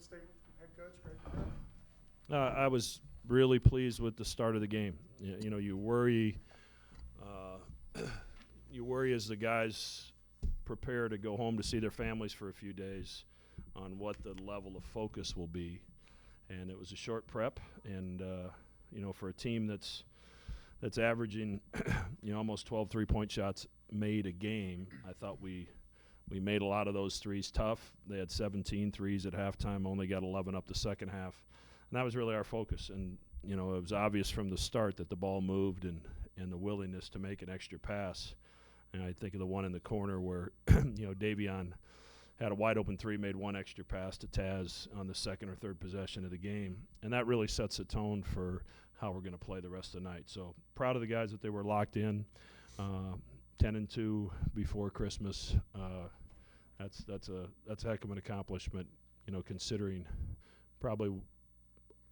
Upstate head coach, Creighton. I was really pleased with the start of the game. You know, you worry as the guys prepare to go home to see their families for a few days on what the level of focus will be. And it was a short prep, and you know, for a team that's averaging almost 12 3-point shots made a game, I thought we made a lot of those threes tough. They had 17 threes at halftime, only got 11 up the second half. And that was really our focus. And, you know, it was obvious from the start that the ball moved and the willingness to make an extra pass. And I think of the one in the corner where, Davion had a wide open three, made one extra pass to Taz on the second or third possession of the game. And that really sets a tone for how we're going to play the rest of the night. So proud of the guys that they were locked in. 10-2 before Christmas. That's a heck of an accomplishment, considering probably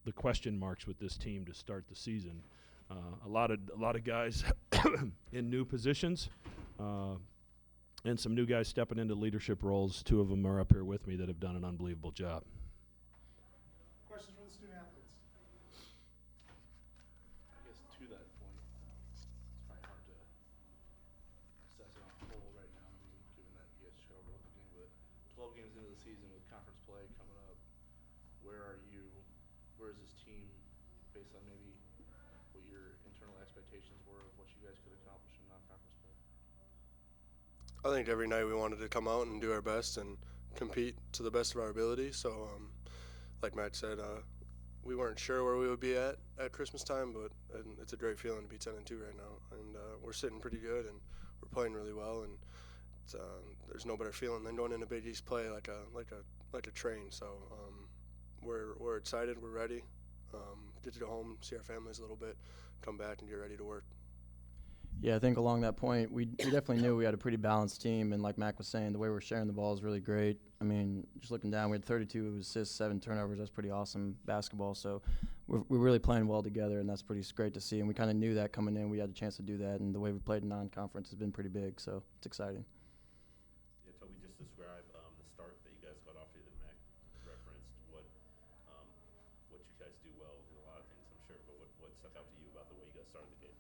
the question marks with this team to start the season. A lot of guys in new positions, and some new guys stepping into leadership roles. Two of them are up here with me that have done an unbelievable job. Questions for the student athletes? I guess to that point, it's probably hard to assess it on the whole right now, given that you guys struggled with the game, but 12 games into the season with conference play coming up, where is this team based on maybe what your internal expectations were of what you guys could accomplish in non-conference play? I think every night we wanted to come out and do our best and compete to the best of our ability. So, like Matt said, we weren't sure where we would be at Christmas time, but it's a great feeling to be 10-2 right now, and we're sitting pretty good and we're playing really well, and there's no better feeling than going into Big East play like a train. So we're excited, we're ready. Get to go home, see our families a little bit, come back and get ready to work. Yeah, I think along that point, we definitely knew we had a pretty balanced team, and like Mac was saying, the way we're sharing the ball is really great. I mean, just looking down, we had 32 assists, 7 turnovers. That's pretty awesome basketball. So we're really playing well together, and that's pretty great to see. And we kind of knew that coming in. We had a chance to do that, and the way we played in non-conference has been pretty big, so it's exciting. Yeah, Toby, just describe the start that you guys got off to that Mac referenced. What you guys do well in a lot of things, I'm sure, but what stuck out to you about the way you guys started the game?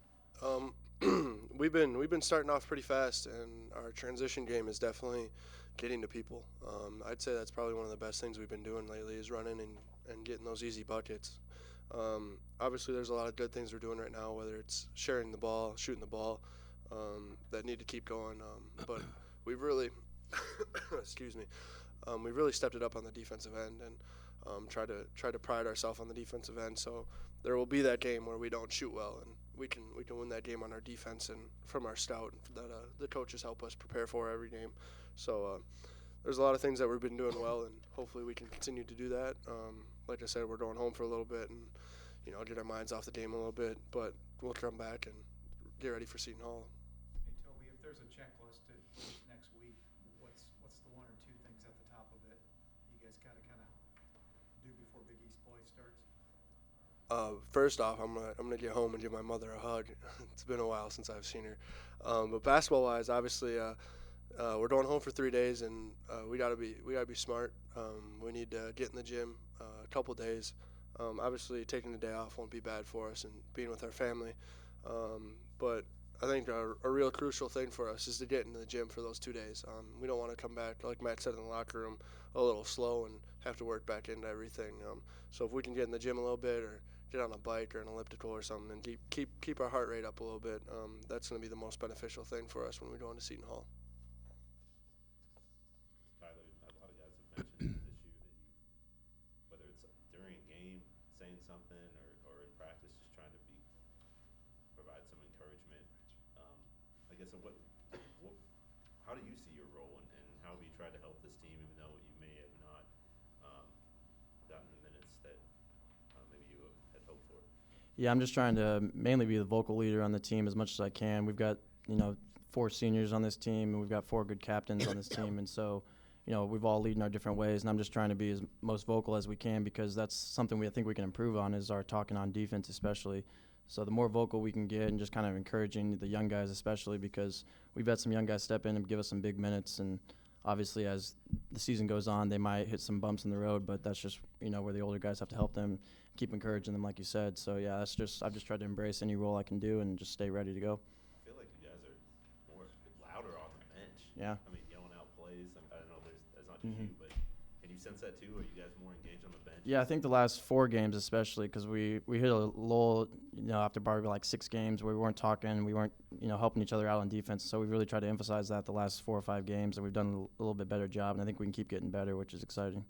We've been starting off pretty fast, and our transition game is definitely getting to people. I'd say that's probably one of the best things we've been doing lately is running and getting those easy buckets. Obviously, there's a lot of good things we're doing right now, whether it's sharing the ball, shooting the ball, that need to keep going. But we've really, excuse me, we really stepped it up on the defensive end and try to pride ourselves on the defensive end. So there will be that game where we don't shoot well, and we can win that game on our defense and from our stout that the coaches help us prepare for every game. So there's a lot of things that we've been doing well, and hopefully we can continue to do that. Like I said, we're going home for a little bit and get our minds off the game a little bit, but we'll come back and get ready for Seton Hall. Hey Toby, if there's a checklist for this next week, what's the one or two things at the top of it you guys kind of do before Big East play starts? First off, I'm gonna get home and give my mother a hug. It's been a while since I've seen her. But basketball-wise, obviously, we're going home for 3 days, and we gotta be smart. We need to get in the gym a couple days. Obviously, taking the day off won't be bad for us, and being with our family. But I think a real crucial thing for us is to get into the gym for those 2 days. We don't want to come back, like Matt said, in the locker room a little slow and have to work back into everything. So if we can get in the gym a little bit or get on a bike or an elliptical or something and keep our heart rate up a little bit, that's going to be the most beneficial thing for us when we go into Seton Hall. Tyler, a lot of guys have mentioned this year that whether it's during a game, saying something, or in practice, just trying to provide some encouragement. I guess how do you see your role, and how have you tried to help this team, even though you may have not gotten the minutes that maybe you had hoped for? Yeah, I'm just trying to mainly be the vocal leader on the team as much as I can. We've got 4 seniors on this team, and we've got 4 good captains on this team, and so we've all lead in our different ways, and I'm just trying to be as most vocal as we can, because that's something I think we can improve on, is our talking on defense especially. So the more vocal we can get, and just kind of encouraging the young guys especially, because we've had some young guys step in and give us some big minutes, and obviously as the season goes on, they might hit some bumps in the road, but that's just, where the older guys have to help them, keep encouraging them, like you said. So, yeah, I've just tried to embrace any role I can do and just stay ready to go. I feel like you guys are more louder on the bench. Yeah. I mean, yelling out plays. I don't know that's not just you, but can you sense that too? Are you guys more engaged on the bench? Yeah, I think the last 4 games especially, because we hit a lull, after probably like 6 games where we weren't talking, we weren't, helping each other out on defense. So we really tried to emphasize that the last 4 or 5 games, and we've done a little bit better job, and I think we can keep getting better, which is exciting.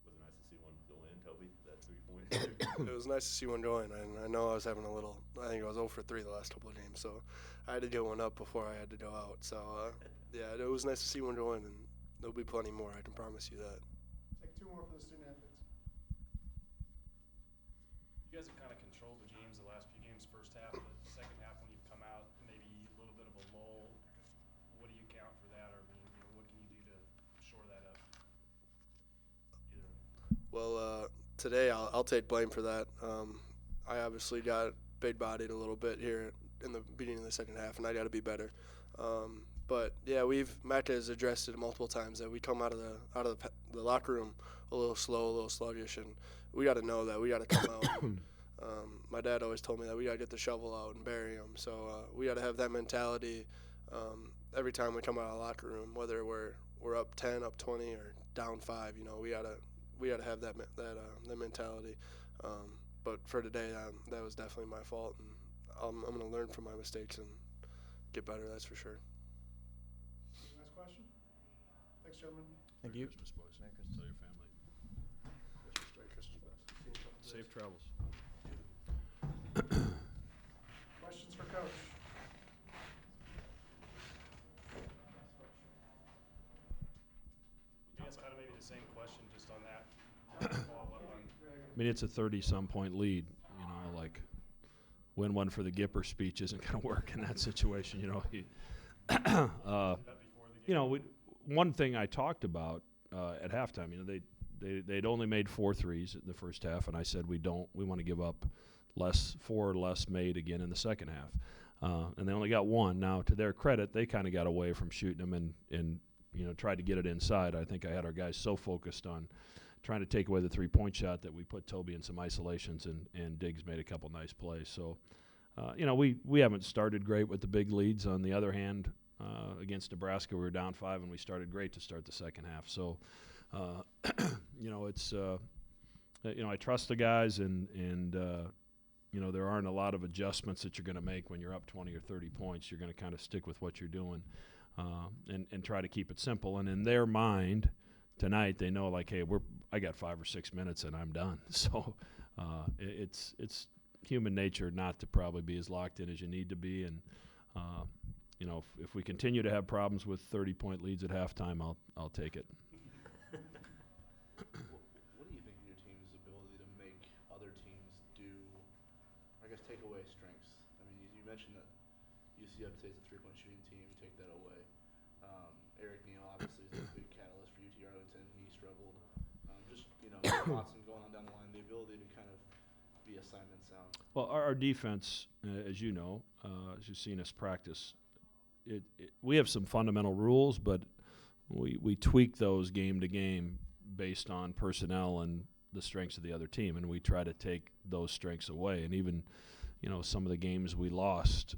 Was it nice to see one go in, Toby? That 3-point. It was nice to see one go in. And I know I was having I think I was 0 for 3 the last couple of games, so I had to get one up before I had to go out. So, yeah, it was nice to see one go in, and there'll be plenty more, I can promise you that. Take 2 more for the student athletes. You guys have kind of controlled the games the last few games, first half. The second half, when you've come out, maybe a little bit of a lull. What do you count for that, or what can you do to shore that up? Well, today I'll take blame for that. I obviously got big-bodied a little bit here in the beginning of the second half, and I got to be better. But yeah, Matt has addressed it multiple times that we come out of the locker room a little slow, a little sluggish, and we got to know that we got to come out. My dad always told me that we got to get the shovel out and bury them. So we got to have that mentality every time we come out of the locker room, whether we're up 10, up 20, or down 5. We got to have that mentality. But for today, that was definitely my fault, and I'm going to learn from my mistakes and get better. That's for sure. Last question. Thanks, gentlemen. Thank you. Merry Christmas, boys. Tell your family. Merry Christmas. Safe travels. Questions for Coach? You guys kind of maybe the same question just on that. Follow up on. I mean, it's a 30-some point lead. Like win one for the Gipper speech isn't going to work in that situation. One thing I talked about at halftime, they'd only made 4 threes in the first half, and I said we want to give up 4 or less made again in the second half, and they only got 1. Now, to their credit, they kind of got away from shooting them and tried to get it inside. I think I had our guys so focused on trying to take away the 3-point shot that we put Toby in some isolations, and Diggs made a couple nice plays. So, we haven't started great with the big leads. On the other hand, against Nebraska, we were down 5, and we started great to start the second half. So, it's I trust the guys, and there aren't a lot of adjustments that you're going to make when you're up 20 or 30 points. You're going to kind of stick with what you're doing, and try to keep it simple. And in their mind, tonight they know, like, hey, I got 5 or 6 minutes and I'm done. So it's human nature not to probably be as locked in as you need to be. And if we continue to have problems with 30-point leads at halftime, I'll take it. What do you think of your team's ability to make other teams take away strengths? I mean, you mentioned that UC Upstate is a 3-point shooting team. You take that away. Eric Neal obviously is a big catalyst for UT Arlington. He struggled. Watson going on down the line, the ability to kind of be assignment sound. Well, our defense, as you know, as you've seen us practice, we have some fundamental rules, but we tweak those game to game based on personnel and the strengths of the other team, and we try to take those strengths away. And even, some of the games we lost,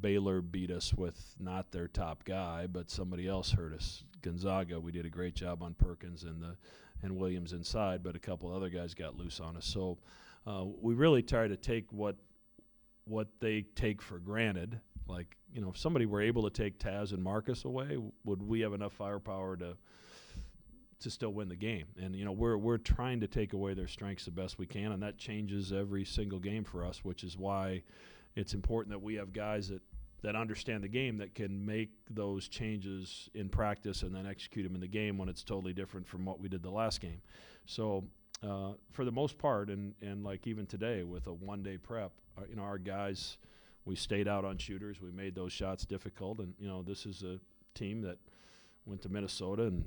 Baylor beat us with not their top guy, but somebody else hurt us. Gonzaga, we did a great job on Perkins and Williams inside, but a couple other guys got loose on us. So we really try to take what they take for granted. Like, if somebody were able to take Taz and Marcus away, would we have enough firepower to still win the game? And we're trying to take away their strengths the best we can, and that changes every single game for us, which is why it's important that we have guys that understand the game, that can make those changes in practice and then execute them in the game when it's totally different from what we did the last game. So for the most part, and like even today with a one-day prep, our guys, we stayed out on shooters. We made those shots difficult, and this is a team that went to Minnesota and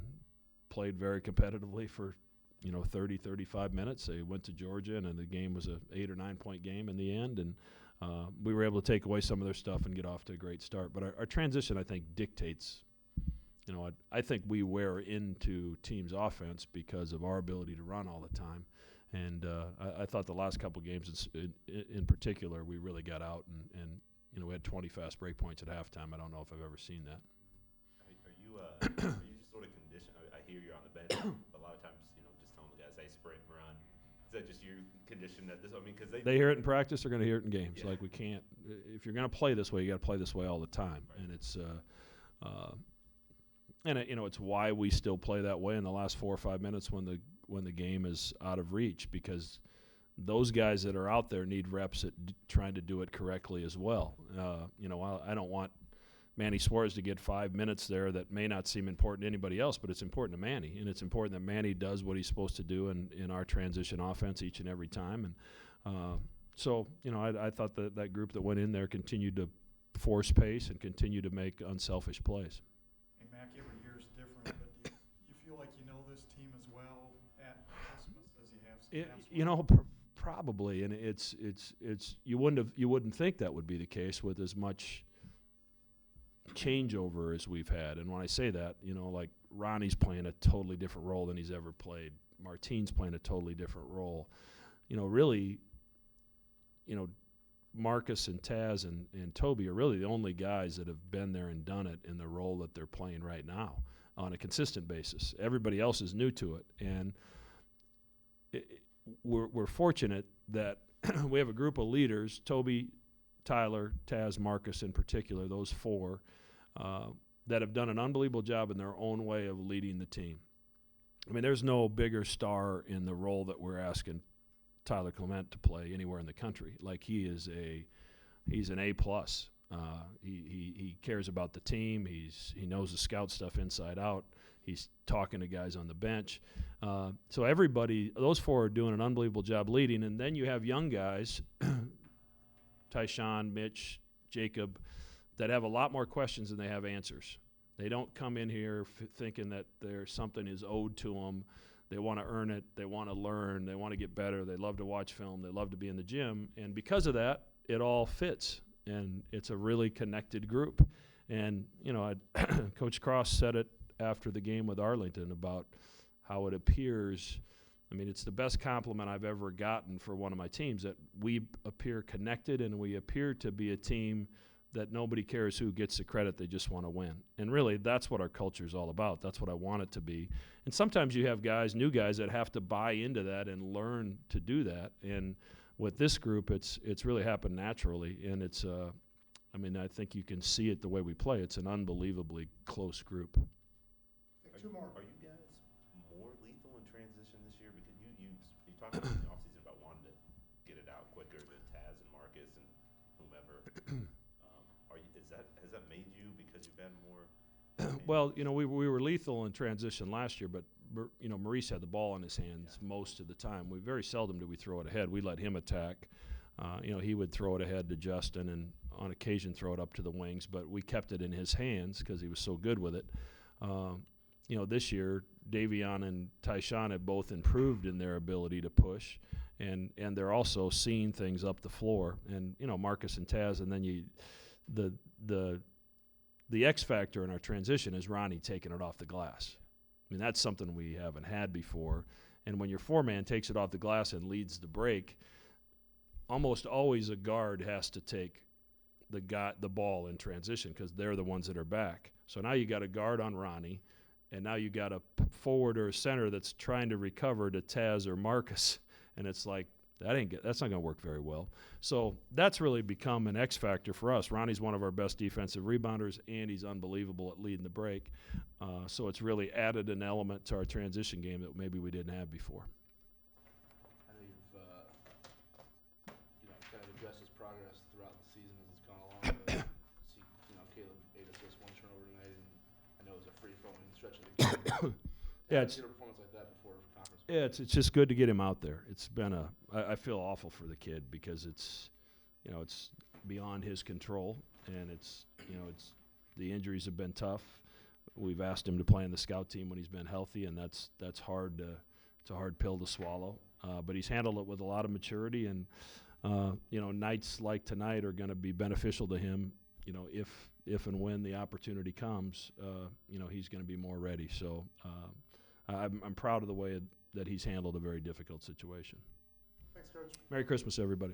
played very competitively for 30, 35 minutes. They went to Georgia, and the game was a 8 or 9 point game in the end, and we were able to take away some of their stuff and get off to a great start. But our transition, I think, dictates I think we wear into teams' offense because of our ability to run all the time. And I thought the last couple games in particular, we really got out and we had 20 fast break points at halftime. I don't know if I've ever seen that. Are you just sort of conditioned? I hear you're on the bench a lot of times. Just telling the guys, "Hey, sprint, run." Is that just you conditioned at this? I mean, because they hear it in practice, they're going to hear it in games. Yeah. Like, we can't. If you're going to play this way, you got to play this way all the time. Right. And it's it's why we still play that way in the last 4 or 5 minutes when the game is out of reach, because those guys that are out there need reps at trying to do it correctly as well. I don't want Manny Suarez to get 5 minutes there that may not seem important to anybody else, but it's important to Manny, and it's important that Manny does what he's supposed to do in our transition offense each and every time. And I thought that group that went in there continued to force pace and continue to make unselfish plays. Hey, Mac, every year is different, but do you feel like you know this team as well at Christmas as you have since? Probably, and it's you wouldn't think that would be the case with as much changeover as we've had. And when I say that, like Ronnie's playing a totally different role than he's ever played. Martine's playing a totally different role. Really, Marcus and Taz and Toby are really the only guys that have been there and done it in the role that they're playing right now on a consistent basis. Everybody else is new to it, and we're fortunate that we have a group of leaders, Toby, Tyler, Taz, Marcus in particular, those four, that have done an unbelievable job in their own way of leading the team. I mean, there's no bigger star in the role that we're asking Tyler Clement to play anywhere in the country. Like, he's an A+. He cares about the team. He knows the scout stuff inside out. He's talking to guys on the bench. So everybody, those four are doing an unbelievable job leading. And then you have young guys, Tyshawn, Mitch, Jacob, that have a lot more questions than they have answers. They don't come in here thinking that something is owed to them. They want to earn it. They want to learn. They want to get better. They love to watch film. They love to be in the gym. And because of that, it all fits. And it's a really connected group. And, Coach Cross said it after the game with Arlington about how it appears. I mean, it's the best compliment I've ever gotten for one of my teams, that we appear connected and we appear to be a team that nobody cares who gets the credit, they just want to win. And really, that's what our culture is all about. That's what I want it to be. And sometimes you have new guys that have to buy into that and learn to do that. And with this group, it's really happened naturally. And it's, I think you can see it the way we play. It's an unbelievably close group. Two more. Are you guys more lethal in transition this year? Because you talked about in the offseason about wanting to get it out quicker than Taz and Marcus and whomever. Has that made you, because you've been more? Well, we were lethal in transition last year, but Maurice had the ball in his hands most of the time. We very seldom do we throw it ahead. We let him attack. He would throw it ahead to Justin and on occasion throw it up to the wings, but we kept it in his hands because he was so good with it. This year, Davion and Tyshawn have both improved in their ability to push, and they're also seeing things up the floor. And Marcus and Taz, and then the X factor in our transition is Ronnie taking it off the glass. I mean, that's something we haven't had before. And when your four-man takes it off the glass and leads the break, almost always a guard has to take the ball in transition because they're the ones that are back. So now you got a guard on Ronnie, and now you got a forward or a center that's trying to recover to Taz or Marcus, and it's like, that's not going to work very well. So that's really become an X factor for us. Ronnie's one of our best defensive rebounders, and he's unbelievable at leading the break. So it's really added an element to our transition game that maybe we didn't have before. I know you've kind of addressed his progress throughout the season as it's gone along. But see, Caleb 8 assists, 1 turnover tonight, and I know it was a free-flowing stretch of the game. Yeah, I've seen a performance like that before for conference play. Yeah, it's just good to get him out there. It's been I feel awful for the kid because it's beyond his control, and it's the injuries have been tough. We've asked him to play in the scout team when he's been healthy, and that's hard it's a hard pill to swallow. But he's handled it with a lot of maturity, and nights like tonight are going to be beneficial to him. if and when the opportunity comes, he's going to be more ready. So I'm proud of the way that he's handled a very difficult situation. Thanks, Coach. Merry Christmas, everybody.